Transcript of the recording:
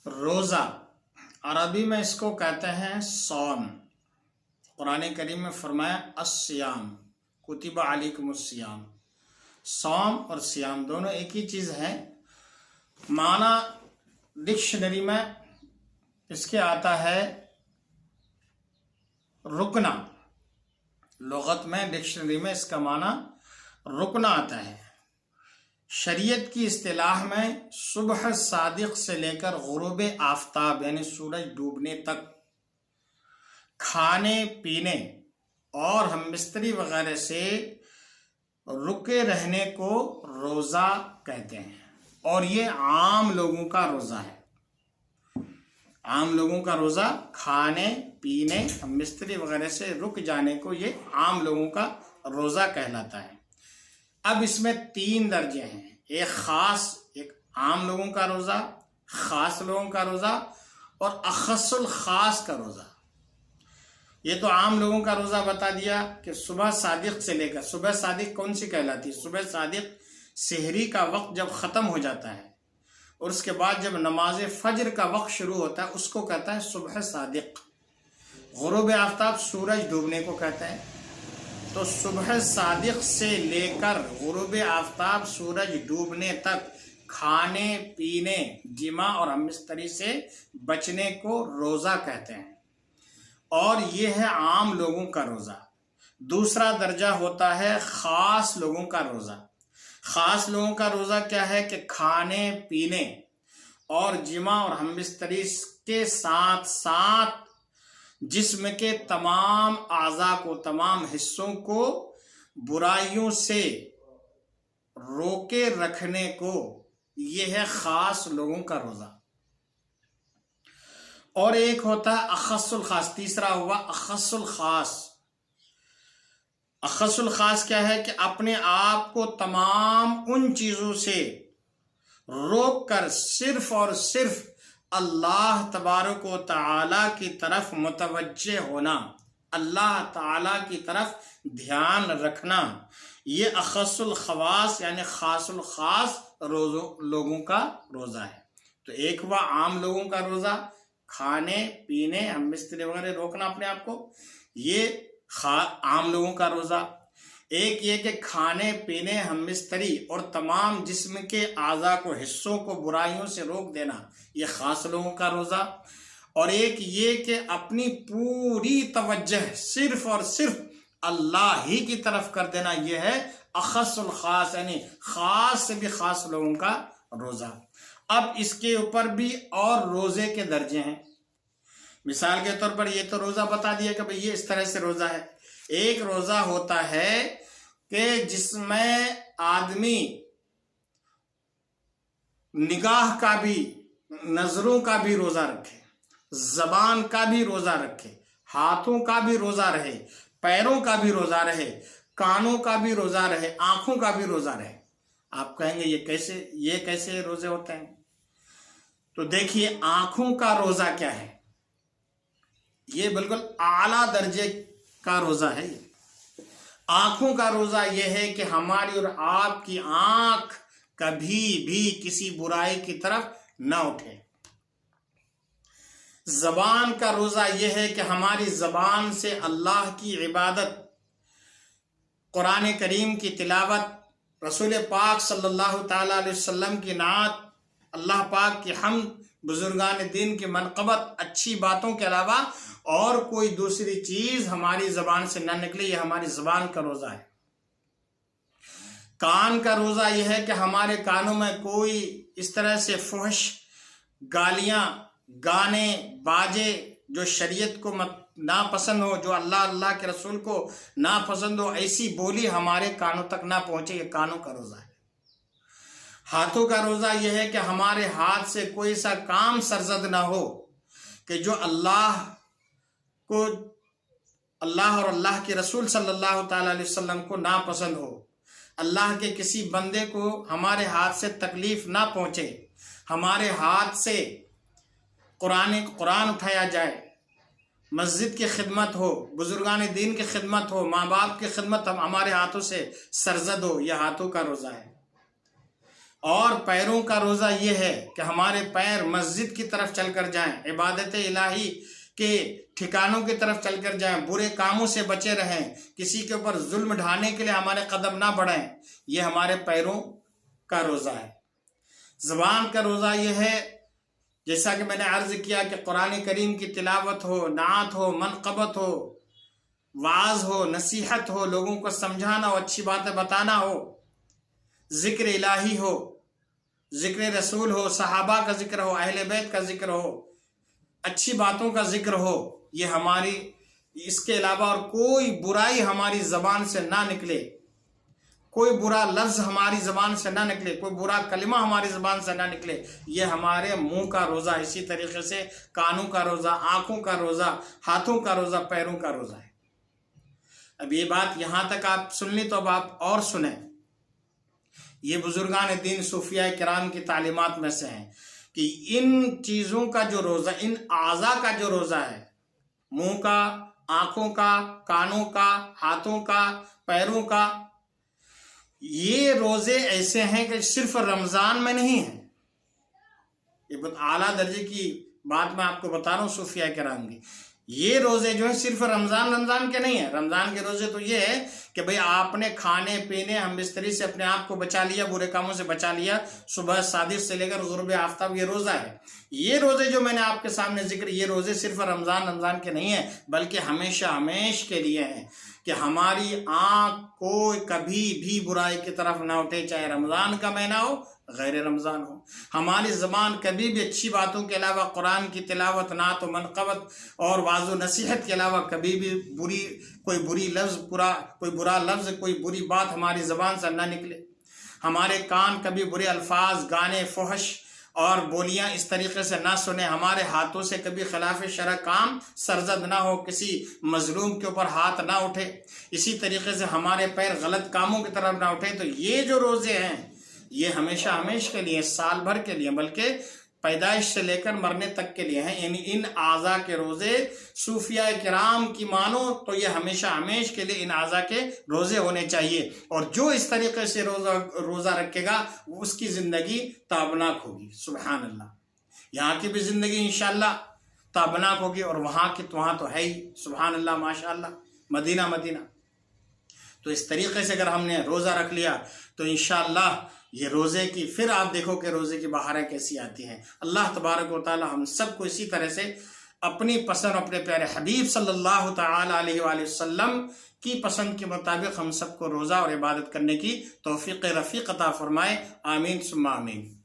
روزہ عربی میں اس کو کہتے ہیں صوم۔ قرآن کریم میں فرمایا الصیام کتب علیکم الصیام۔ صوم اور سیام دونوں ایک ہی چیز ہے۔ معنی ڈکشنری میں اس کے آتا ہے رکنا، لغت میں ڈکشنری میں اس کا معنی رکنا آتا ہے۔ شریعت کی اصطلاح میں صبح صادق سے لے کر غروب آفتاب یعنی سورج ڈوبنے تک کھانے پینے اور ہم بستری وغیرہ سے رکے رہنے کو روزہ کہتے ہیں، اور یہ عام لوگوں کا روزہ ہے۔ عام لوگوں کا روزہ کھانے پینے ہم بستری وغیرہ سے رک جانے کو یہ عام لوگوں کا روزہ کہلاتا ہے۔ اب اس میں 3 درجے ہیں، ایک خاص، ایک عام لوگوں کا روزہ، خاص لوگوں کا روزہ اور اخص الخاص کا روزہ۔ یہ تو عام لوگوں کا روزہ بتا دیا کہ صبح صادق سے لے کر، صبح صادق کون سی کہلاتی ہے؟ صبح صادق سحری کا وقت جب ختم ہو جاتا ہے اور اس کے بعد جب نماز فجر کا وقت شروع ہوتا ہے اس کو کہتا ہے صبح صادق۔ غروب آفتاب سورج ڈوبنے کو کہتا ہے۔ تو صبح صادق سے لے کر غروب آفتاب سورج ڈوبنے تک کھانے پینے جماع اور ہم بستری سے بچنے کو روزہ کہتے ہیں، اور یہ ہے عام لوگوں کا روزہ۔ دوسرا درجہ ہوتا ہے خاص لوگوں کا روزہ۔ خاص لوگوں کا روزہ کیا ہے کہ کھانے پینے اور جماع اور ہم بستری کے ساتھ ساتھ جسم کے تمام اعضاء کو، تمام حصوں کو برائیوں سے روکے رکھنے کو، یہ ہے خاص لوگوں کا روزہ۔ اور ایک ہوتا ہے اخص الخاص، تیسرا ہوا اخص الخاص۔ اخص الخاص کیا ہے کہ اپنے آپ کو تمام ان چیزوں سے روک کر صرف اور صرف اللہ تبارک و تعالی کی طرف متوجہ ہونا، اللہ تعالی کی طرف دھیان رکھنا، یہ اخص الخواص یعنی خاص الخاص لوگوں کا روزہ ہے۔ تو ایک ہوا عام لوگوں کا روزہ، کھانے پینے ہم بستری وغیرہ روکنا اپنے آپ کو، یہ عام لوگوں کا روزہ۔ ایک یہ کہ کھانے پینے ہم بستری اور تمام جسم کے اعضاء کو، حصوں کو برائیوں سے روک دینا، یہ خاص لوگوں کا روزہ۔ اور ایک یہ کہ اپنی پوری توجہ صرف اور صرف اللہ ہی کی طرف کر دینا، یہ ہے اخص الخاص یعنی خاص سے بھی خاص لوگوں کا روزہ۔ اب اس کے اوپر بھی اور روزے کے درجے ہیں۔ مثال کے طور پر یہ تو روزہ بتا دیا کہ بھئی یہ اس طرح سے روزہ ہے۔ ایک روزہ ہوتا ہے کہ جس میں آدمی نگاہ کا بھی، نظروں کا بھی روزہ رکھے، زبان کا بھی روزہ رکھے، ہاتھوں کا بھی روزہ رہے، پیروں کا بھی روزہ رہے، کانوں کا بھی روزہ رہے، آنکھوں کا بھی روزہ رہے۔ آپ کہیں گے یہ کیسے روزے ہوتے ہیں؟ تو دیکھیے آنکھوں کا روزہ کیا ہے، یہ بالکل اعلیٰ درجے کا روزہ ہے۔ آنکھوں کا روزہ یہ ہے کہ ہماری اور آپ کی آنکھ کبھی بھی کسی برائی کی طرف نہ اٹھے۔ زبان کا روزہ یہ ہے کہ ہماری زبان سے اللہ کی عبادت، قرآن کریم کی تلاوت، رسول پاک صلی اللہ تعالی علیہ وسلم کی نعت، اللہ پاک کی حمد، بزرگان دین کی منقبت، اچھی باتوں کے علاوہ اور کوئی دوسری چیز ہماری زبان سے نہ نکلے، یہ ہماری زبان کا روزہ ہے۔ کان کا روزہ یہ ہے کہ ہمارے کانوں میں کوئی اس طرح سے فحش گالیاں، گانے، باجے جو شریعت کو ناپسند ہو، جو اللہ کے رسول کو ناپسند ہو، ایسی بولی ہمارے کانوں تک نہ پہنچے، یہ کانوں کا روزہ ہے۔ ہاتھوں کا روزہ یہ ہے کہ ہمارے ہاتھ سے کوئی سا کام سرزد نہ ہو کہ جو اللہ اور اللہ کے رسول صلی اللہ تعالی علیہ وسلم کو ناپسند ہو، اللہ کے کسی بندے کو ہمارے ہاتھ سے تکلیف نہ پہنچے، ہمارے ہاتھ سے قرآن اٹھایا جائے، مسجد کی خدمت ہو، بزرگان دین کی خدمت ہو، ماں باپ کی خدمت ہمارے ہاتھوں سے سرزد ہو، یہ ہاتھوں کا روزہ ہے۔ اور پیروں کا روزہ یہ ہے کہ ہمارے پیر مسجد کی طرف چل کر جائیں، عبادت الہی کے ٹھکانوں کی طرف چل کر جائیں، برے کاموں سے بچے رہیں، کسی کے اوپر ظلم ڈھانے کے لیے ہمارے قدم نہ بڑھیں، یہ ہمارے پیروں کا روزہ ہے۔ زبان کا روزہ یہ ہے، جیسا کہ میں نے عرض کیا کہ قرآن کریم کی تلاوت ہو، نعت ہو، منقبت ہو، وعظ ہو، نصیحت ہو، لوگوں کو سمجھانا ہو، اچھی باتیں بتانا ہو، ذکر الہی ہو، ذکر رسول ہو، صحابہ کا ذکر ہو، اہل بیت کا ذکر ہو، اچھی باتوں کا ذکر ہو، یہ ہماری، اس کے علاوہ اور کوئی برائی ہماری زبان سے نہ نکلے، کوئی برا لفظ ہماری زبان سے نہ نکلے، کوئی برا کلمہ ہماری زبان سے نہ نکلے، یہ ہمارے منہ کا روزہ۔ اسی طریقے سے کانوں کا روزہ، آنکھوں کا روزہ، ہاتھوں کا روزہ، پیروں کا روزہ ہے۔ اب یہ بات یہاں تک آپ سن لی، تو اب آپ اور سنیں۔ یہ بزرگان دین صوفیاء کرام کی تعلیمات میں سے ہیں کہ ان چیزوں کا جو روزہ، ان اعضاء کا جو روزہ ہے، منہ کا، آنکھوں کا، کانوں کا، ہاتھوں کا، پیروں کا، یہ روزے ایسے ہیں کہ صرف رمضان میں نہیں ہیں۔ یہ بہت اعلیٰ درجے کی بات میں آپ کو بتا رہا ہوں صوفیاء کرام کی۔ یہ روزے جو ہیں صرف رمضان کے نہیں ہیں۔ رمضان کے روزے تو یہ ہے کہ بھئی آپ نے کھانے پینے، ہم بستری سے اپنے آپ کو بچا لیا، برے کاموں سے بچا لیا، صبح صادق سے لے کر غروب آفتاب، یہ روزہ ہے۔ یہ روزے جو میں نے آپ کے سامنے ذکر، یہ روزے صرف رمضان کے نہیں ہیں، بلکہ ہمیشہ ہمیش کے لیے ہیں کہ ہماری آنکھ کو کبھی بھی برائی کی طرف نہ اٹھے، چاہے رمضان کا مہینہ ہو، غیر رمضان ہو۔ ہماری زبان کبھی بھی اچھی باتوں کے علاوہ، قرآن کی تلاوت، نعت و منقبت اور واعظ و نصیحت کے علاوہ کبھی بھی کوئی برا لفظ، کوئی بری بات ہماری زبان سے نہ نکلے۔ ہمارے کان کبھی برے الفاظ، گانے، فحش اور بولیاں اس طریقے سے نہ سنیں۔ ہمارے ہاتھوں سے کبھی خلاف شرع کام سرزد نہ ہو، کسی مظلوم کے اوپر ہاتھ نہ اٹھے۔ اسی طریقے سے ہمارے پیر غلط کاموں کی طرف نہ اٹھے۔ تو یہ جو روزے ہیں، یہ ہمیشہ ہمیش کے لیے، سال بھر کے لیے، بلکہ پیدائش سے لے کر مرنے تک کے لیے ہیں۔ یعنی ان اعضاء کے روزے صوفیاء کرام کی مانو تو یہ ہمیشہ ہمیش کے لیے ان اعضاء کے روزے ہونے چاہیے، اور جو اس طریقے سے روزہ رکھے گا اس کی زندگی تابناک ہوگی۔ سبحان اللہ، یہاں کی بھی زندگی انشاءاللہ تابناک ہوگی، اور وہاں تو ہے ہی، سبحان اللہ، ماشاءاللہ، مدینہ۔ تو اس طریقے سے اگر ہم نے روزہ رکھ لیا تو انشاءاللہ یہ روزے کی، پھر آپ دیکھو کہ روزے کی بہاریں کیسی آتی ہیں۔ اللہ تبارک و تعالی ہم سب کو اسی طرح سے اپنی پسند، اپنے پیارے حبیب صلی اللہ تعالی علیہ وآلہ وسلم کی پسند کے مطابق ہم سب کو روزہ اور عبادت کرنے کی توفیق رفیق عطا فرمائے۔ آمین ثم آمین۔